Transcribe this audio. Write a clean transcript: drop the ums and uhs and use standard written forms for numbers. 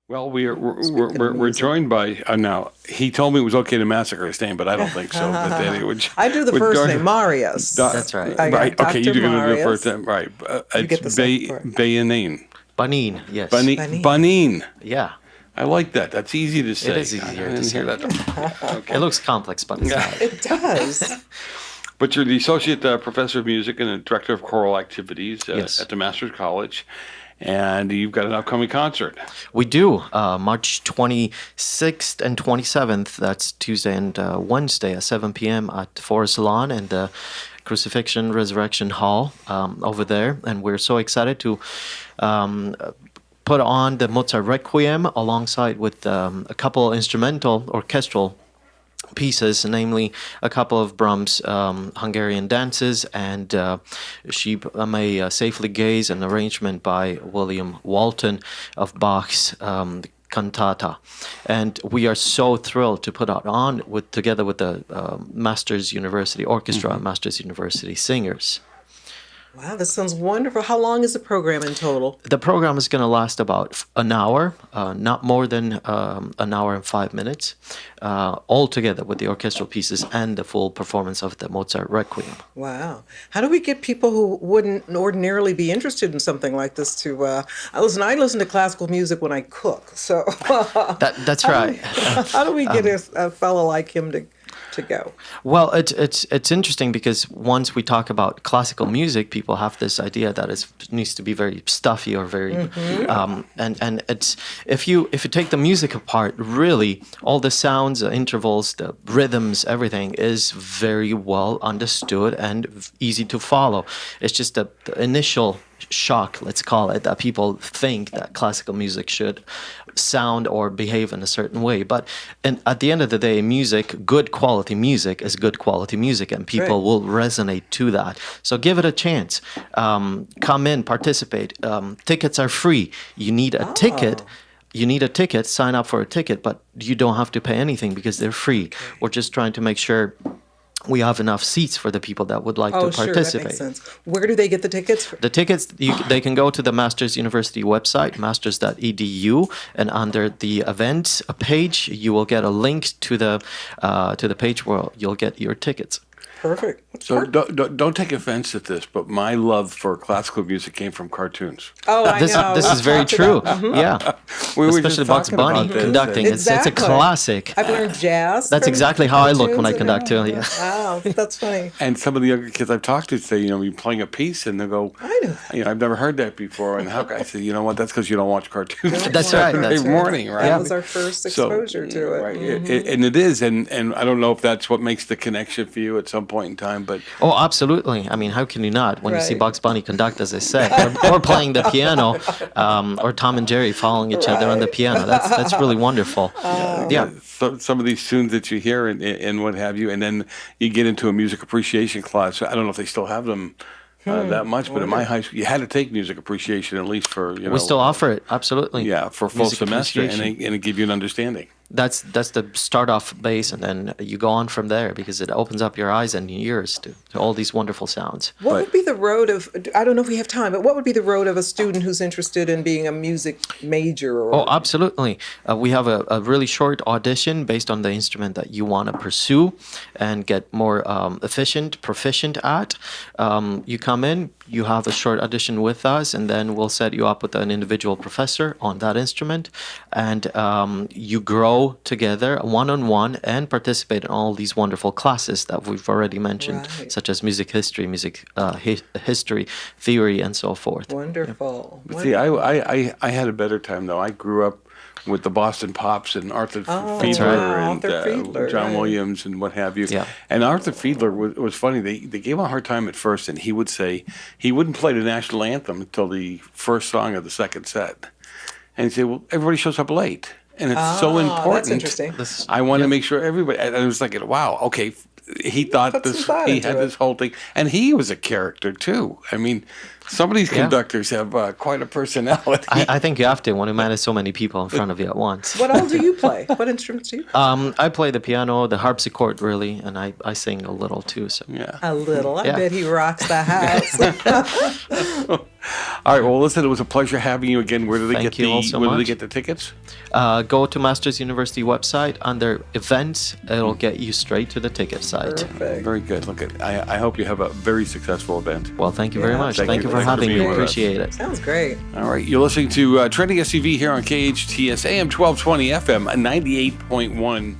Well, we're music. joined by now. He told me it was okay to massacre his name, but I don't think so. But anyway, I do the with first Dar- name, Marius. That's right. I got Right. Okay, Dr. you're going to do the Marius. first name. Right. You It's get the second part. Bahnean. Bahnean, yes. Bahnean. Bahnean. Yeah. I like that. That's easy to say. is easier I to didn't say. hear that. It looks complex, but it's not. It does. But you're the associate professor of music and the director of choral activities Yes. at the Master's College, and you've got an upcoming concert. We do. March 26th and 27th, that's Tuesday and Wednesday at 7 p.m. at Forest Lawn and the Crucifixion Resurrection Hall over there. And we're so excited to put on the Mozart Requiem alongside with a couple instrumental orchestral pieces, namely a couple of Brahms Hungarian dances and She May Safely Gaze, an arrangement by William Walton of Bach's Cantata. And we are so thrilled to put it on together with the Masters University Orchestra, Masters University singers. Wow, this sounds wonderful. How long is the program in total? The program is going to last about an hour, not more than an hour and 5 minutes, all together with the orchestral pieces and the full performance of the Mozart Requiem. Wow. How do we get people who wouldn't ordinarily be interested in something like this to I listen to classical music when I cook. So That's right. how do we get a fellow like him to go? Well, it's interesting because once we talk about classical music, people have this idea that it needs to be very stuffy or very, and it's if you take the music apart, really all the sounds, the intervals, the rhythms, everything is very well understood and easy to follow. It's just the initial shock, let's call it, that people think that classical music should sound or behave in a certain way. But at the end of the day, good quality music is good quality music, and people will resonate to that. So give it a chance. Come in, participate. Tickets are free. You need a ticket. You need a ticket, sign up for a ticket, but you don't have to pay anything because they're free. We're just trying to make sure we have enough seats for the people that would like to participate. Sure, that makes sense. Where do they get the tickets? The tickets, they can go to the Masters University website, masters.edu, and under the events page, you will get a link to the page where you'll get your tickets. Perfect. So don't take offense at this, but my love for classical music came from cartoons. Oh, I know. This is very true. Yeah. We were Especially just Bugs talking Bunny about this. conducting. Exactly. It's a classic. I've learned jazz. That's from exactly how I look when I cartoons conduct and too. Yeah. Wow, that's funny. And some of the younger kids I've talked to say, you're playing a piece, and they go, I know. I've never heard that before. And how? I say, you know what? That's because you don't watch cartoons. That's right. Saturday morning, right? That was our first exposure to it. Right. And it is, and I don't know if that's what makes the connection for you at some point in time, but Oh, absolutely. I mean, how can you not when you see Right. Bugs Bunny conduct, as I said, or playing the piano, or Tom and Jerry following each other on the piano? That's really wonderful. Yeah. So, some of these tunes that you hear and what have you, and then you get into a music appreciation class. I don't know if they still have them that much, but in my high school, you had to take music appreciation at least for We still offer it, absolutely. yeah, for a full Music semester, and appreciation. it give you an understanding. That's the start off base, and then you go on from there because it opens up your eyes and ears to all these wonderful sounds. What would be the road of, I don't know if we have time, but what would be the road of a student who's interested in being a music major? Or, Oh, absolutely. We have a really short audition based on the instrument that you want to pursue and get more proficient at. You come in, you have a short audition with us, and then we'll set you up with an individual professor on that instrument, and you grow together one-on-one and participate in all these wonderful classes that we've already mentioned, Right. such as music history, history, theory, and so forth. Wonderful. But see, I had a better time though. I grew up with the Boston Pops and Arthur Fiedler wow, and Arthur Fiedler, John right. Williams and what have you. Yeah. And Arthur Fiedler was funny. They gave him a hard time at first, and he would say he wouldn't play the national anthem until the first song of the second set. And he'd say, well, everybody shows up late. And it's so important. That's interesting. I want to make sure everybody. And I was like, wow, okay. He thought Put some this. thought He into had it. this whole thing, and he was a character too. I mean, some of these conductors have quite a personality. I think you have to when you manage so many people in front of you at once. What all do you play? What instruments do you play? I play the piano, the harpsichord, really, and I sing a little too. So yeah. A little. I Yeah. bet he rocks the house. All right. Well, listen, it was a pleasure having you again. Where do they Thank get you the all so Where do they much. get the tickets? Go to Masters University website under events. It'll get you straight to the ticket site. Perfect. Very good. Look, I hope you have a very successful event. Well, thank you very Yeah. much. Thank Thank you. you for Thanks for having being me. with us. Appreciate it. Sounds great. All right. You're listening to Trending SUV here on KHTS AM 1220 FM 98.1.